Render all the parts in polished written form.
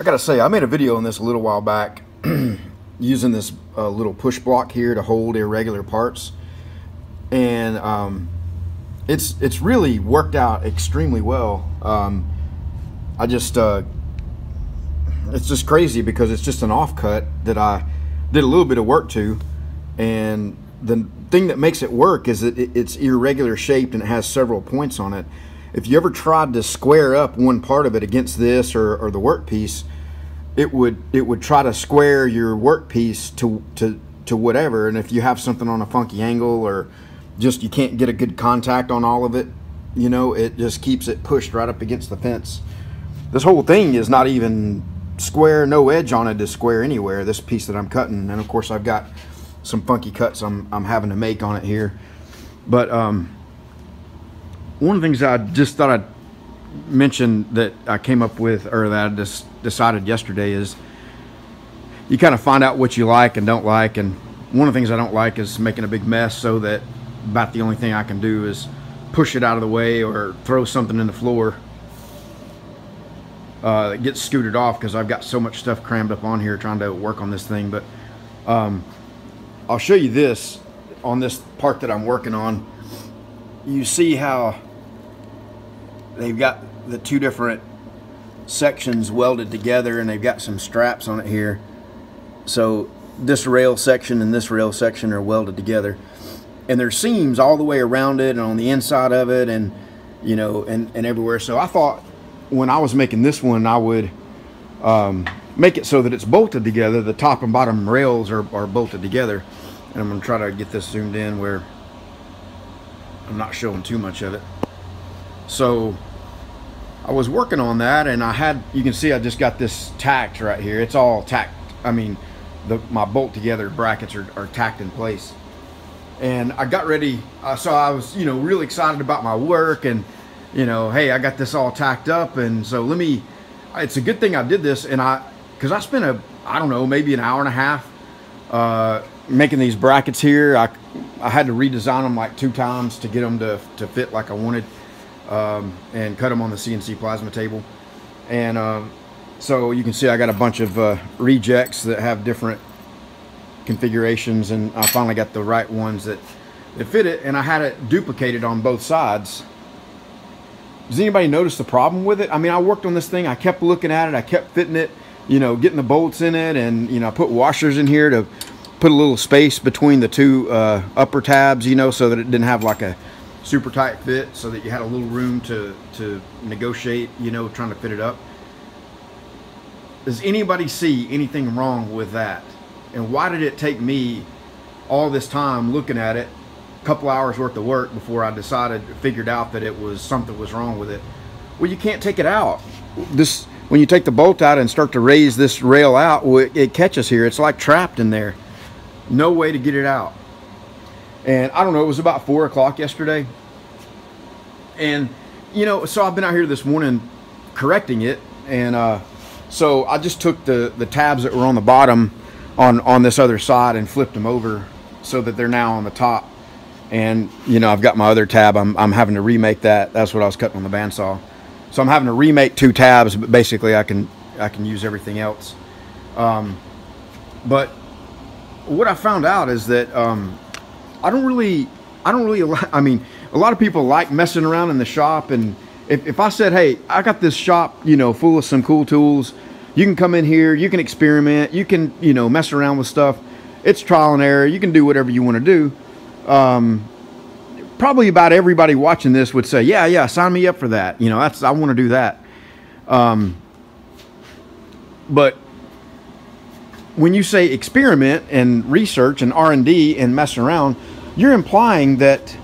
I gotta say, I made a video on this a little while back using this little push block here to hold irregular parts, and it's really worked out extremely well. I just it's just crazy because it's just an offcut that I did a little bit of work to, and the thing that makes it work is that it's irregular shaped and it has several points on it. If you ever tried to square up one part of it against this or the workpiece, it would try to square your workpiece to whatever. And if you have something on a funky angle, or just you can't get a good contact on all of it, you know, it just keeps it pushed right up against the fence. This whole thing is not even square, no edge on it is square anywhere, this piece that I'm cutting. And of course I've got some funky cuts I'm having to make on it here. But one of the things I just thought I'd mention that I came up with, or that I just decided yesterday, is you kind of find out what you like and don't like. And one of the things I don't like is making a big mess, so that about the only thing I can do is push it out of the way or throw something in the floor that gets scooted off, because I've got so much stuff crammed up on here trying to work on this thing. But I'll show you this on this part that I'm working on. You see how they've got the two different sections welded together, and they've got some straps on it here. So this rail section and this rail section are welded together, and there's seams all the way around it and on the inside of it, and you know, and everywhere. So I thought when I was making this one, I would make it so that it's bolted together. The top and bottom rails are bolted together, and I'm going to try to get this zoomed in where I'm not showing too much of it. So I was working on that, and you can see I just got this tacked right here. It's all tacked. I mean, my bolt together brackets are tacked in place. And I got ready, so I was, you know, really excited about my work, and you know, hey, I got this all tacked up, and so it's a good thing I did this, and because I spent I don't know, maybe an hour and a half making these brackets here. I had to redesign them like 2 times to get them to fit like I wanted, and cut them on the CNC plasma table. And so you can see I got a bunch of rejects that have different configurations, and I finally got the right ones that fit it, and I had it duplicated on both sides. Does anybody notice the problem with it? I mean, I worked on this thing, I kept looking at it, I kept fitting it, you know, getting the bolts in it, and you know, I put washers in here to put a little space between the two upper tabs, you know, so that it didn't have like a super tight fit, so that you had a little room to negotiate, you know, trying to fit it up. Does anybody see anything wrong with that? And why did it take me all this time looking at it, a couple hours worth of work, before I figured out that something was wrong with it? Well, you can't take it out. When you take the bolt out and start to raise this rail out, well, it catches here. It's like trapped in there. No way to get it out. And I don't know, it was about 4 o'clock yesterday. And, you know, so I've been out here this morning correcting it. And so I just took the tabs that were on the bottom on this other side and flipped them over so that they're now on the top. And, you know, I've got my other tab. I'm having to remake that. That's what I was cutting on the bandsaw. So I'm having to remake 2 tabs, but basically I can use everything else. But what I found out is that I don't really I mean, a lot of people like messing around in the shop, and if I said, hey, I got this shop, you know, full of some cool tools, you can come in here, you can experiment, you can, you know, mess around with stuff, it's trial and error, you can do whatever you want to do, probably about everybody watching this would say, yeah, sign me up for that, you know, I want to do that. But when you say experiment and research and R&D and mess around, you're implying that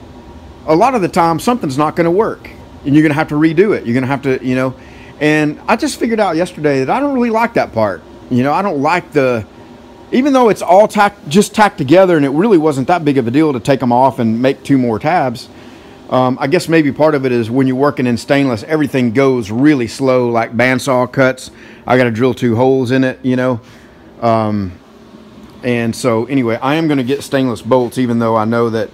a lot of the time something's not going to work, and you're going to have to redo it. You're going to have to, you know, and I just figured out yesterday that I don't really like that part. You know, I don't like even though it's all just tacked together, and it really wasn't that big of a deal to take them off and make 2 more tabs. I guess maybe part of it is when you're working in stainless, everything goes really slow, like bandsaw cuts. I got to drill 2 holes in it, you know. And so anyway, I am going to get stainless bolts, even though I know that,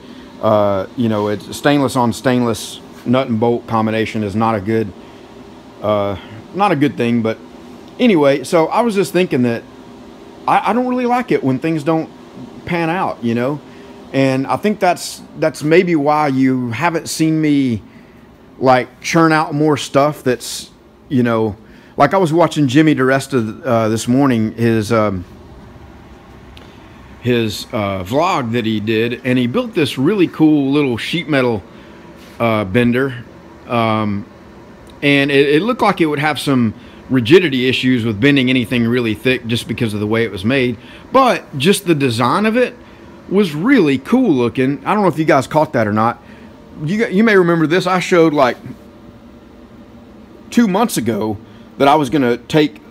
you know, it's stainless on stainless nut and bolt combination is not a good thing. But anyway, so I was just thinking that I don't really like it when things don't pan out, you know, and I think that's maybe why you haven't seen me like churn out more stuff that's, you know, like I was watching Jimmy DeResta this morning, his vlog that he did, and he built this really cool little sheet metal bender, and it looked like it would have some rigidity issues with bending anything really thick just because of the way it was made, but just the design of it was really cool looking. I don't know if you guys caught that or not. You may remember this. I showed like 2 months ago that I was going to take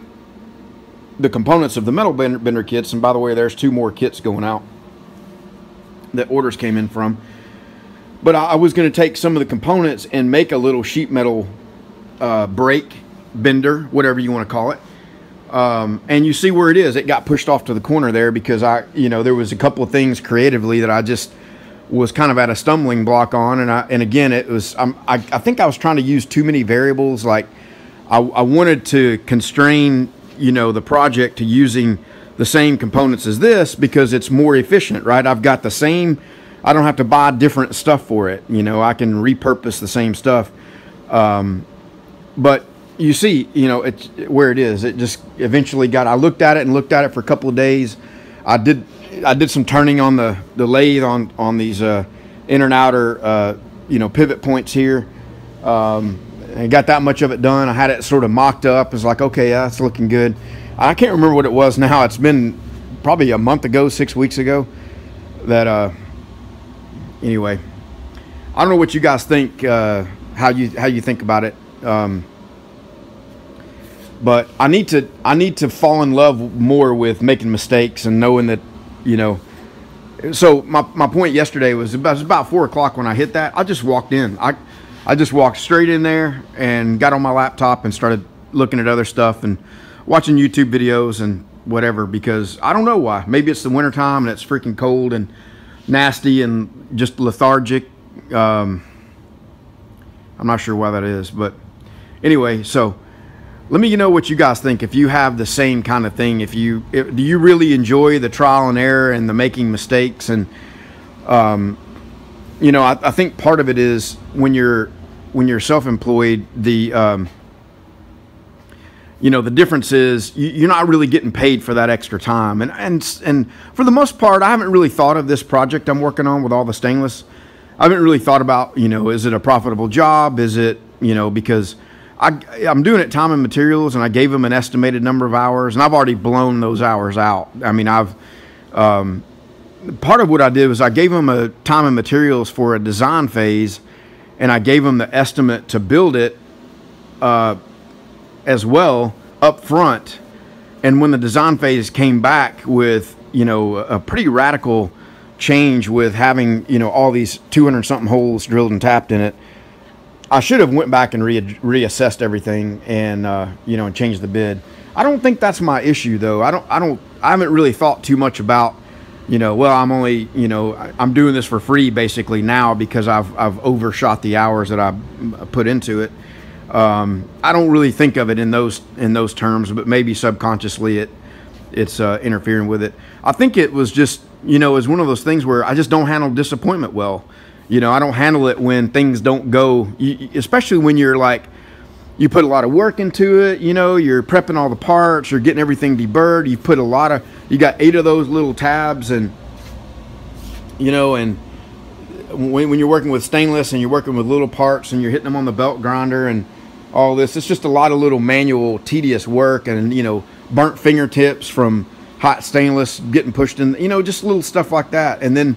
the components of the metal bender kits, and by the way, there's 2 more kits going out that orders came in from, but I was going to take some of the components and make a little sheet metal brake bender, whatever you want to call it, and you see where it is. It got pushed off to the corner there because there was a couple of things creatively that I just was kind of at a stumbling block on, and again, it was I think I was trying to use too many variables. Like I wanted to constrain, you know, the project to using the same components as this because it's more efficient, right? I've got the same, I don't have to buy different stuff for it, you know, I can repurpose the same stuff. But you see, you know, it's where it is. It just eventually I looked at it for a couple of days. I did some turning on the lathe on these inner and outer you know, pivot points here. I got that much of it done. I had it sort of mocked up. It's like, okay, yeah, that's looking good. I can't remember what it was now. It's been probably a month ago, 6 weeks ago. That anyway, I don't know what you guys think. How you think about it. But I need to fall in love more with making mistakes and knowing that, you know. So my point yesterday was about 4 o'clock when I hit that. I just walked in. I just walked straight in there and got on my laptop and started looking at other stuff and watching YouTube videos and whatever, because I don't know why. Maybe it's the winter time and it's freaking cold and nasty and just lethargic. I'm not sure why that is, but anyway, so let me know what you guys think. If you have the same kind of thing, do you really enjoy the trial and error and the making mistakes? And you know, I think part of it is when you're self-employed, you know, the difference is you're not really getting paid for that extra time. And for the most part, I haven't really thought of this project I'm working on with all the stainless. I haven't really thought about, you know, is it a profitable job? Is it, you know, because I'm doing it time and materials, and I gave them an estimated number of hours, and I've already blown those hours out. I mean, part of what I did was I gave them a time and materials for a design phase, and I gave them the estimate to build it as well up front. And when the design phase came back with, you know, a pretty radical change with having, you know, all these 200 something holes drilled and tapped in it, I should have went back and reassessed everything and you know, and changed the bid. I don't think that's my issue though. I haven't really thought too much about, you know, well, I'm only, you know, I'm doing this for free basically now because I've overshot the hours that I put into it. I don't really think of it in those terms, but maybe subconsciously it's interfering with it. I think it was just, you know, it's one of those things where I just don't handle disappointment well. You know, I don't handle it when things don't go, especially when you're like, you put a lot of work into it, you know, you're prepping all the parts, you're getting everything deburred, you got 8 of those little tabs, and, you know, and when you're working with stainless and you're working with little parts and you're hitting them on the belt grinder and all this, it's just a lot of little manual, tedious work, and, you know, burnt fingertips from hot stainless getting pushed in, you know, just little stuff like that. And then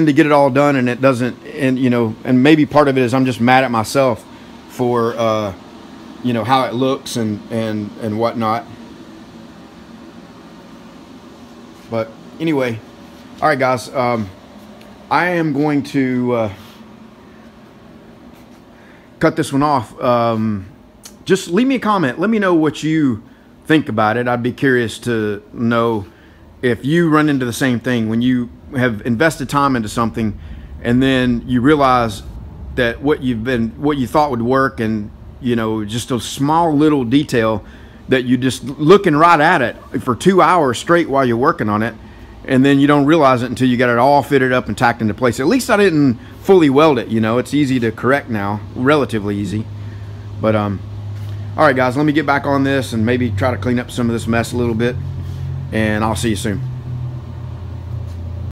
to get it all done and it doesn't, and, you know, and maybe part of it is I'm just mad at myself for, you know, how it looks and whatnot. But anyway, all right, guys, I am going to cut this one off. Just leave me a comment. Let me know what you think about it. I'd be curious to know if you run into the same thing when you have invested time into something and then you realize that what you thought would work, and, you know, just a small little detail that you just looking right at it for 2 hours straight while you're working on it, and then you don't realize it until you got it all fitted up and tacked into place. At least I didn't fully weld it, you know. It's easy to correct now, relatively easy. But all right guys, let me get back on this and maybe try to clean up some of this mess a little bit, and I'll see you soon.